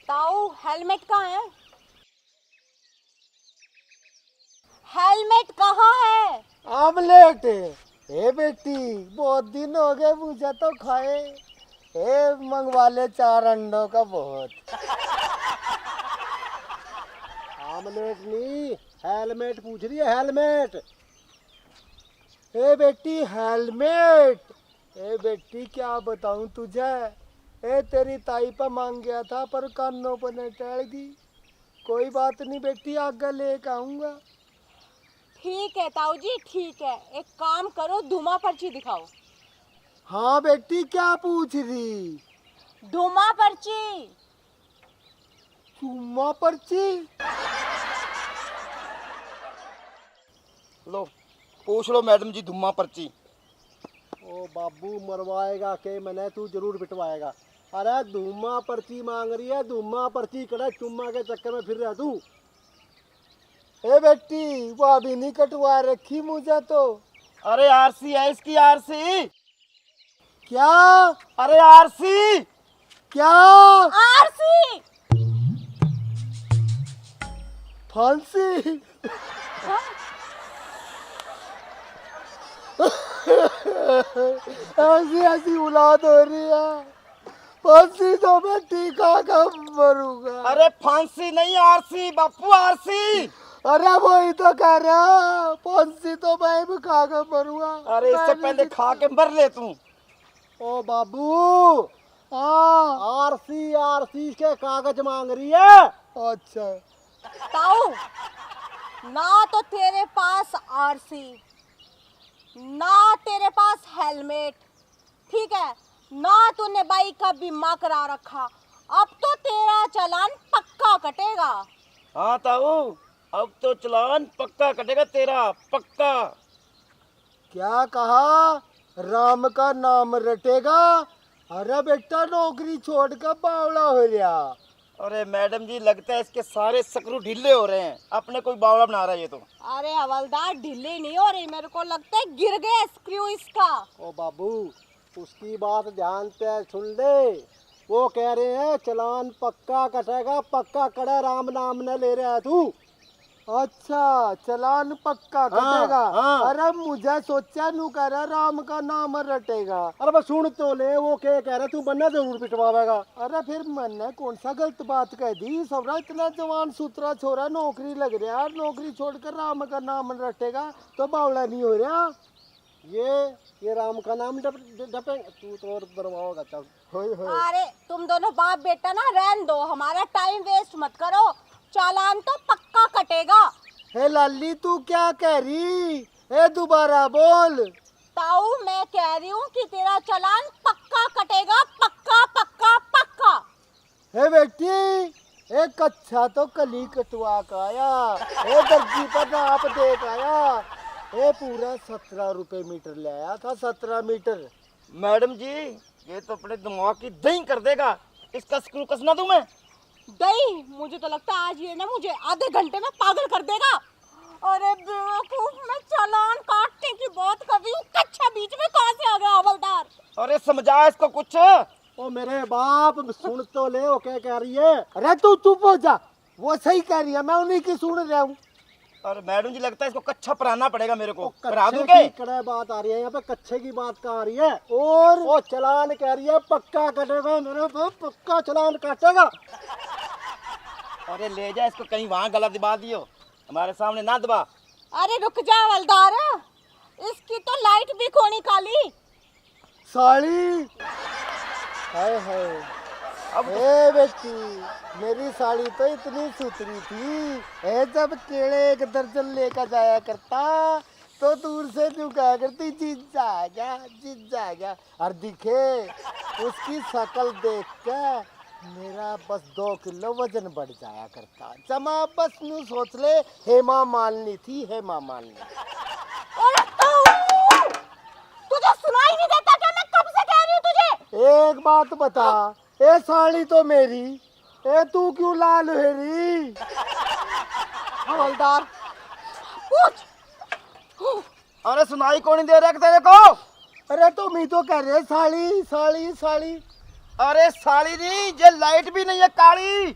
ताऊ हेलमेट कहाँ है? हेलमेट कहाँ है? आमलेट। ए बेटी बहुत दिन हो गए, मुझे तो खाए। ए मंगवा ले 4 अंडों का बहुत। आमलेट नहीं, हेलमेट पूछ रही है, हेलमेट। ए बेटी हेलमेट। ए बेटी क्या बताऊं तुझे, ए तेरी ताई पर मांग गया था पर कानों पर न टल गई। कोई बात नहीं बेटी, आगे लेके आऊंगा। ठीक है ताऊ जी, ठीक है। एक काम करो, धुमा पर्ची दिखाओ। हाँ बेटी क्या पूछ रही? धुमा पर्ची। चुम्मा पर्ची? लो पूछ लो मैडम जी, धुम्मा पर्ची। ओ बाबू मरवाएगा के मैंने, तू जरूर पिटवाएगा। अरे धुम्मा पर्ची मांग रही है, धुम्मा पर्ची करे, चुम्मा के चक्कर में फिर रहा तू। ए बेटी वो अभी नहीं कटवा रखी मुझे तो। अरे आरसी है इसकी, आरसी। क्या? अरे आरसी। क्या? आरसी। फांसी? ऐसी ऐसी औलाद हो रही है, फांसी तो मैं टीका का मरूंगा। अरे फांसी नहीं, आरसी बापू, आरसी। अरे वही तो कह रहा, फांसी तो मैं भी खा कर मरूंगा। अरे इससे पहले खा के मर ले तू। ओ बाबू, हाँ आरसी आरसी के कागज मांग रही है। अच्छा ताऊ, ना तो तेरे पास आरसी, ना तेरे पास हेलमेट, ठीक है, ना तूने बाइक का बीमा करा रखा। अब तो तेरा चालान पक्का कटेगा। हाँ ताऊ, अब तो चालान पक्का कटेगा तेरा, पक्का। क्या कहा? राम का नाम रटेगा? अरे बेटा नौकरी छोड़कर बावड़ा हो गया। अरे मैडम जी लगता है इसके सारे स्क्रू ढीले हो रहे हैं, अपने कोई बावड़ा बना रहा है ये तो। अरे हवलदार, ढीली नहीं हो रही, मेरे को लगता है गिर गया स्क्रू इसका। ओ बाबू उसकी बात ध्यान से सुन ले, वो कह रहे हैं चालान पक्का कटेगा, पक्का कड़ा, राम नाम न ले रहा है तू। अच्छा चालान पक्का कटेगा। हाँ। अरे मुझे सोचा नू कह रहा राम का नाम रटेगा। अरे बस सुन तो ले, वो क्या कह रहा, तू बनना जरूर पिटवाएगा। अरे फिर मैंने कौन सा गलत बात कह दी? सबरा इतना जवान सुथरा छोरा, नौकरी लग रहा, नौकरी छोड़कर राम का नाम रटेगा तो बावड़ा नहीं हो रहा। ये राम का नाम डपे तू तो और बर्बाद। चल होय होय। अरे तुम दोनों बाप बेटा ना रहन दो, हमारा टाइम वेस्ट मत करो। चालान तो पक्का कटेगा। हे लाली तू क्या कह रही? ए दोबारा बोल। ताऊ मैं कह रही हूँ कि तेरा चालान पक्का कटेगा, पक्का पक्का पक्का। हे बेटी एक कच्छा तो कली कटवा का आया, ए दर्जी पर नाप दे के आया। ए पूरा 17 रुपए मीटर ले आया था, 17 मीटर। मैडम जी ये तो अपने दिमाग की दही कर देगा, इसका स्क्रू कसना दूं मैं? दही? मुझे तो लगता है आज ये ना मुझे आधे घंटे में पागल कर देगा। अरे बेवकूफ, मैं चालान काटने की बात कर रही हूँ, कच्छा बीच में कहाँ से आ गया हवलदार? अरे समझा इसको कुछ। ओ मेरे बाप सुन तो ले, वो क्या कह रही है? अरे तू चुप हो जा, वो सही कह रही है, मैं उन्हीं की सुन रहा हूँ। और मैडम जी लगता है इसको कच्छा पराना पड़ेगा मेरे को। परा दूं कच्छे के? की कड़े बात आ रही है यहाँ पे, कच्छे की बात कहाँ आ रही है? और वो चालान कह रही है पक्का कटेगा, मेरे बाप पक्का चालान काटेगा। अरे ले जा इसको कहीं वहाँ गला दबा दियो, हमारे सामने ना दबा। अरे रुक जा हवलदार, इसकी तो लाइट भी खोनी काली। साड़ी हाय हाय। अब ए बेटी मेरी साड़ी तो इतनी सुथरी थी, ए जब केले एक दर्जन लेकर जाया करता तो दूर से तू क्या करती, जीजा आ गया, जीजा आ गया। और दिखे उसकी शक्ल देख के मेरा बस 2 किलो वजन बढ़ जाया करता। जमा बस नू सोच ले, हेमा मालिनी थी, हेमा मालिनी। अरे ताऊ, तुझे सुनाई नहीं देता क्या? मैं कब से कह रही हूँ तुझे। एक बात बता, ए साड़ी तो मेरी, ए तू क्यों लाल है रही? हवलदार पूछ। अरे सुनाई कौन नहीं दे रहा तेरे को? अरे तुम ही तो कह रहे साड़ी साड़ी साड़ी। अरे साली जी ये लाइट भी नहीं है काली।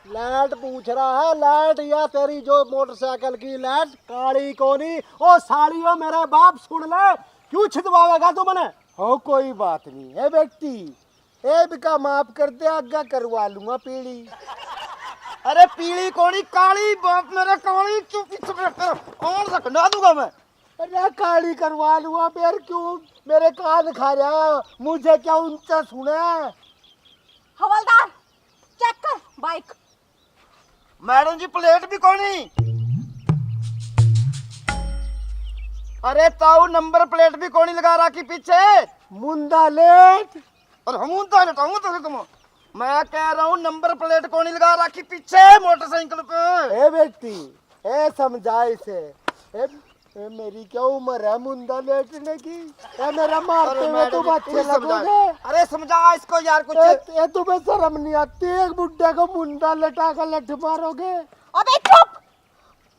लाइट पूछ रहा है, लाइट या तेरी जो मोटरसाइकिल की लाइट काली कोनी। ओ सालियो मेरे बाप सुन ले, क्यों छिदवावेगा तू मने? हो कोई बात नहीं है बेटी, ए बिका माफ कर दे, आगे करवा लूंगा पीली। अरे पीली कोनी काली, बाप मेरा काली, चुप और से खंडा दूंगा मैं। अरे काली करवा लूंगा फिर, क्यों मेरे कान खा रहा, मुझे क्या ऊंचा सुना? हवलदार चेक कर बाइक। मैडम जी प्लेट भी कोनी। अरे ताऊ नंबर प्लेट भी कोनी लगा रखी पीछे। मुंडा लेट। और हम तो हटाऊंगा तो तुम, मैं कह रहा हूँ नंबर प्लेट कोनी लगा रखी पीछे मोटरसाइकिल पे। ए बेटी, ए समझा इसे। ए मेरी क्या उम्र है मुंडा लेटने की? ए मेरा मारते हुए तुम अच्छे लगोगे। अरे समझा इसको यार कुछ। ए तुम्हें शर्म नहीं आती? एक बुड्ढे को मुंडा लटा कर लठ मारोगे? अबे चुप,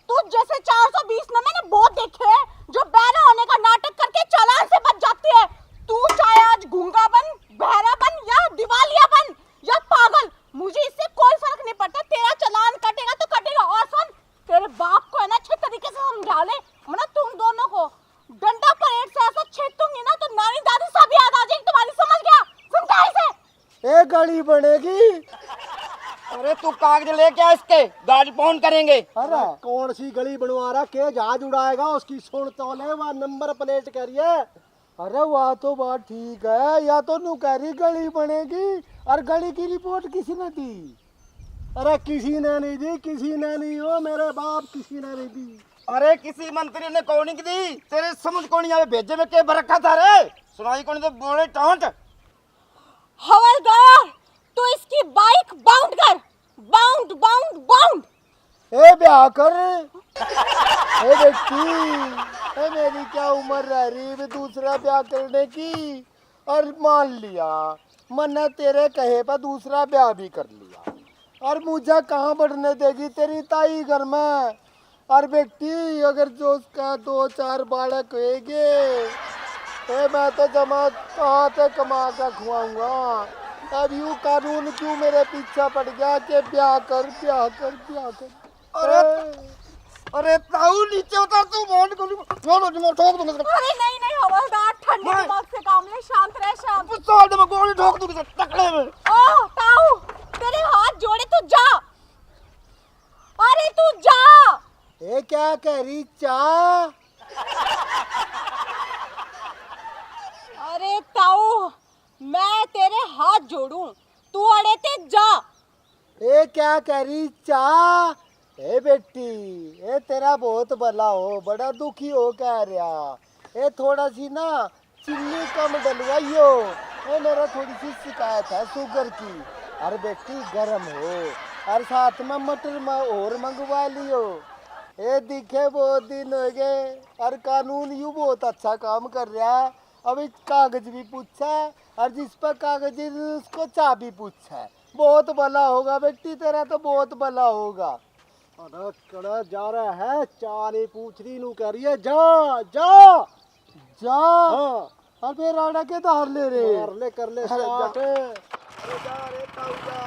तू जैसे 420 में मैंने बहुत देखे हैं जो बहरा होने का नाटक करके चालान से बच जाती है। तू चाहे आज गूंगा बन, बहरा बन या दिवालिया बन या पागल, मुझे इससे कोई फर्क नहीं पड़ता। तेरा चालान कटेगा तो कटेगा। और सुन, तेरे बाप को है ना अच्छे तरीके से समझा ले, वरना तुम दोनों को डंडा परेड से ऐसा छेदूंगी ना तो नानी दादी सब याद आ जाएगी तुम्हारी। समझ गया? समझा इसे। ए गली बनेगी। अरे तू कागज लेके आ इसके, गाड़ी फोन करेंगे। अरे कौन सी गली बनवा रहा के जहाज उड़ाएगा उसकी सुन तो ले, वहाँ नंबर प्लेट करिए। अरे वह तो बात ठीक है, या तो नू कह रही गली बनेगी, और गली की रिपोर्ट किसी ने दी? अरे किसी ने नहीं दी, किसी ने नहीं हो मेरे बाप, किसी ने नहीं दी। अरे किसी मंत्री ने कौन की दी? तेरे समझ कौन यहाँ भेजे में के भर रखा था रे? सुनाई कौन तो बोले टांट। हवलदार तू इसकी बाइक बाउंड कर, बाउंड बाउंड बाउंड। ए ब्याह कर। ए बेटी, ए मेरी क्या उम्र रह रही है दूसरा ब्याह करने की? और मान लिया मैंने तेरे कहे पर दूसरा ब्याह भी कर लिया, और मुझे कहाँ बढ़ने देगी तेरी ताई घर में? और बेटी अगर जो उसका 2-4 बालक होएंगे, मैं तो जमा कहाँ से कमा कर खुआऊंगा? अब यूं कानून क्यों मेरे पीछा पड़ गया कि ब्याह कर, ब्याह कर, ब्याह कर? अरे ताऊ नीचे उतर, तू फोन कर ठोक दूंगा। अरे नहीं नहीं हवलदार, ठंडे दिमाग से काम ले, शांत रह शांत। साल में गोली ठोक दूंगा टकले में। ओह ताऊ, तेरे हाथ जोड़े तू जा। अरे तू जा। ए क्या कह रही चा? अरे ताऊ, मैं तेरे हाथ जोड़ूं, तू अड़े ते जा। ए क्या कह रही चा? ए बेटी, ए तेरा बहुत भला हो, बड़ा दुखी हो कह रहा। ए थोड़ा सी ना चीनी कम डलवाइयो। ए मेरा थोड़ी सी शिकायत है शुगर की। अरे बेटी गरम हो, और साथ में मटर और मंगवा लियो। ए दिखे बहुत दिन हो गए, और कानून यूं बहुत अच्छा काम कर रहा है। अभी कागज भी पूछा, और जिस पर कागज उसको चाबी पूछा। बहुत भला होगा बेटी तेरा, तो बहुत भला होगा। अरे कड़ा जा रहा है, चारे पूछ रही नू कह रही है जा जा जा। हाँ। अबे राणा के धार ले रे, मार ले कर ले स्टार्ट। अरे जा रे ताऊ जा।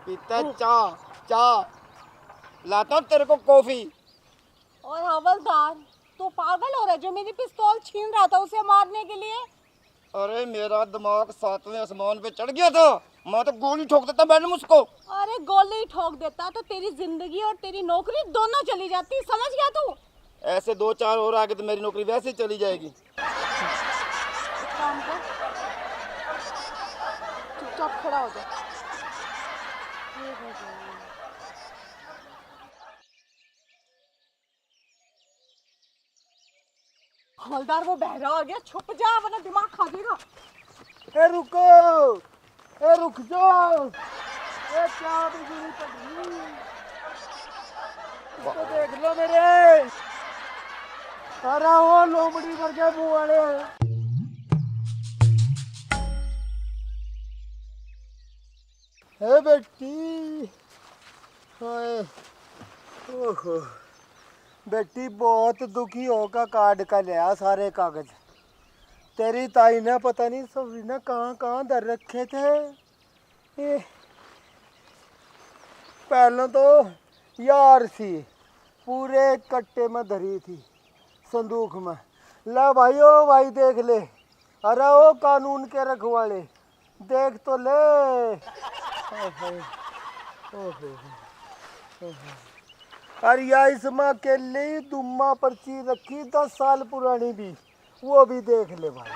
पीता चा चा, लाता हूँ तेरे को कॉफी। और हवलदार तू पागल हो रहा है? जो मेरी पिस्तौल छीन रहा था उसे मारने के लिए। अरे मेरा दिमाग 7वें आसमान पे चढ़ गया था, मैं तो गोली ठोक देता मैडम उसको। अरे गोली ठोक देता तो तेरी जिंदगी और तेरी नौकरी दोनों चली जाती। समझ गया तू? ऐसे 2-4 और आगे तो मेरी नौकरी वैसे ही चली जाएगी। एक काम कर, चुपचाप खड़ा हो जा। हवलदार वो बहरा आ गया, छुप जा वरना दिमाग खा जाएगा। ए रुको, ए रुक जाओ। ए क्या बिजली पड़ी? इसको देख लो मेरे। अरे वो लोमड़ी भर के मुंह वाले। ए बेटी, हाय, ओहो, बेटी बहुत दुखी होकर कार्ड का लिया सारे कागज। तेरी ताई ने पता नहीं सब ने कहाँ कहाँ धर रखे थे। ये पहले तो यार सी पूरे कट्टे में धरी थी संदूक में। ले भाई ओ भाई देख ले, अरे ओ कानून के रखवाले देख तो ले। अरे या इसमें अकेले ही दुम्मा पर्ची रखी 10 साल पुरानी भी, वो भी देख ले भाई।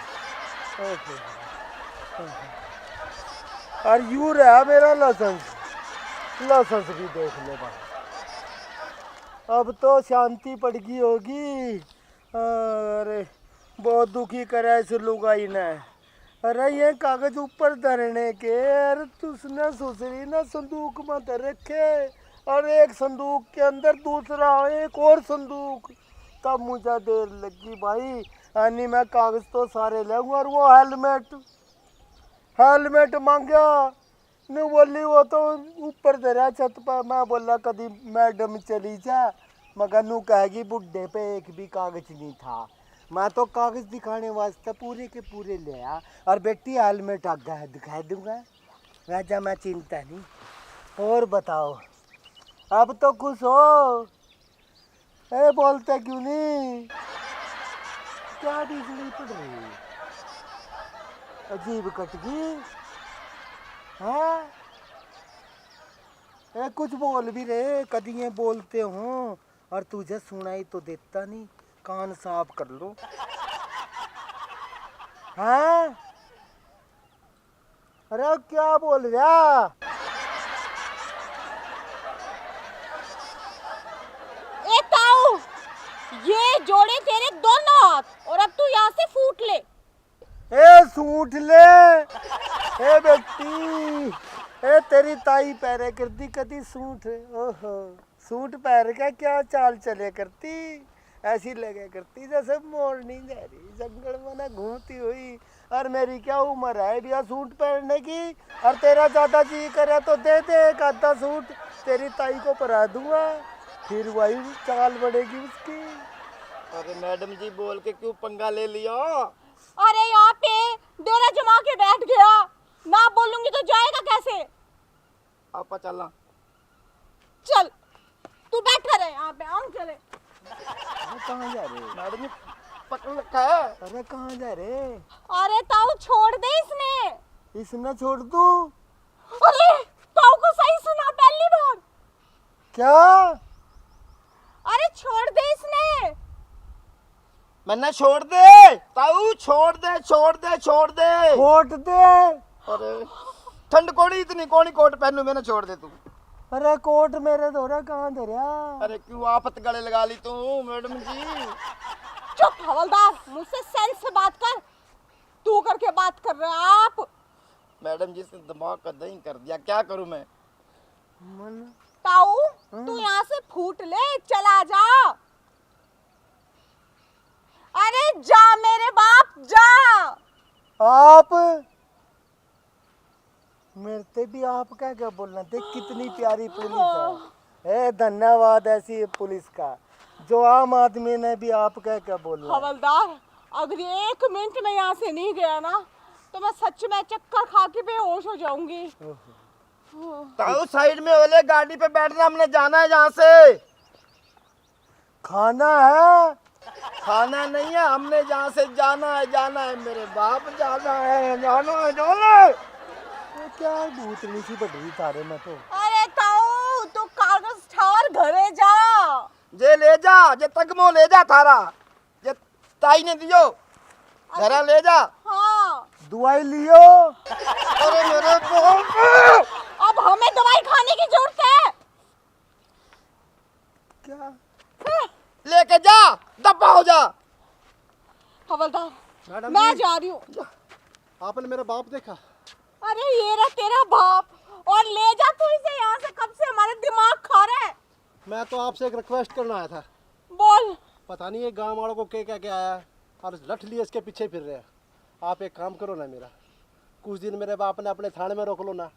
और यूं रहा मेरा लाइसेंस भी देख ले भाई। अब तो शांति पड़ गई होगी। अरे बहुत दुखी करा इस लुगाई ने। अरे ये कागज ऊपर धरने के, अरे तुसने सुसरी ना संदूक में धर रखे, और एक संदूक के अंदर दूसरा एक और संदूक। तब मुझे देर लगी भाई। यानी मैं कागज तो सारे लाऊंगा। और वो हेलमेट मांगा नहीं, बोली वो तो ऊपर धरा छत पर। मैं बोला कभी मैडम चली जा, मगर नू कहेगी बुड्ढे पे एक भी कागज नहीं था। मैं तो कागज दिखाने वास्ते पूरे के पूरे ले आ। और बेटी हेलमेट आगा दिखा दूंगा, राजा मैं चिंता नहीं। और बताओ, अब तो खुश हो? ए बोलते क्यों नहीं? क्या बिजली पड़ रही, अजीब कटगी है। ए कुछ बोल भी रहे, कदी ये बोलते हो और तुझे सुनाई तो देता नहीं। कान साफ कर लो। हाँ अरे क्या बोल रहा? ए ताऊ, ये जोड़े तेरे दोनों हाथ, और अब तू यहाँ से फूट ले। ए सूट ले। ए बेटी, ए तेरी ताई पैरे करती कदी सूट। ओहो, सूट पैर का क्या चाल चले करती, ऐसी लगे करती जैसे मोरनी जा रही जंगल में ना घूमती हुई। और मेरी क्या उम्र है भैया सूट पहनने की? और तेरा ज्यादा जी करे तो दे दे एक आधा सूट, तेरी ताई को पहना दूंगा, फिर वही चाल बढ़ेगी उसकी। अरे मैडम जी बोल के क्यों पंगा ले लिया? अरे यहाँ पे डेरा जमा के बैठ गया, ना बोलूंगी तो जाएगा कैसे? आपा चलना। चल तू बैठा रहे यहाँ पे, हम चले। कहाँ जा रहे? मैडम जी पकड़ रखा है। अरे कहाँ जा रहे? अरे ताऊ छोड़ दे इसने। इसने छोड़ दूं? अरे ताऊ को सही सुना पहली बार। क्या? अरे छोड़ दे इसने। मैंने छोड़ दे ताऊ, छोड़ दे छोड़ दे छोड़ दे छोड़ दे। अरे ठंड कोड़ी इतनी कौनी कोट पहनू, मैंने छोड़ दे तू। अरे कोट मेरे धोरा कहाँ धरा? अरे क्यों आफत गले लगा ली तू मैडम जी? चुप हवलदार, मुझसे सेंस से बात कर। तू करके बात कर रहे हैं आप। मैडम जी से दिमाग का दही कर दिया, क्या करूं मैं? ताऊ तू यहाँ से फूट ले, चला जा। अरे जा मेरे बाप जा। आप मेरे से भी आप क्या बोलना? देख कितनी प्यारी पुलिस है। ए धन्यवाद ऐसी पुलिस का, जो आम आदमी ने भी आप क्या बोलना। हवलदार अगर 1 मिनट में यहाँ से नहीं गया ना, तो मैं सच में चक्कर खा के बेहोश हो जाऊंगी। ताऊ साइड में वाले गाड़ी पे बैठना, हमने जाना है यहाँ से। खाना है? खाना नहीं है, हमने जहाँ से जाना है मेरे बाप, जाना है। क्या भूतनी सी बढ़ रही तारे में तो। अरे ताऊ तू कागज ठार घरे जा। जे ले जा, जे तगमो ले जा थारा, जे ताई ने दियो घरा ले जा। हाँ दवाई लियो। अरे मेरे बाप, अब हमें दवाई खाने की जरूरत है क्या? लेके जा, दबा हो जा। हवलदार मैडम मैं जी। जा रही हूँ। आपने मेरा बाप देखा? अरे ये रहा तेरा बाप, और ले जा तू इसे यहाँ से, कब से हमारे दिमाग खा रहा है। मैं तो आपसे एक रिक्वेस्ट करना आया था। बोल। पता नहीं ये गांव वालों को क्या क्या आया और लठ लिए इसके पीछे फिर रहे हैं। आप एक काम करो ना मेरा, कुछ दिन मेरे बाप ने अपने थाने में रोक लो ना,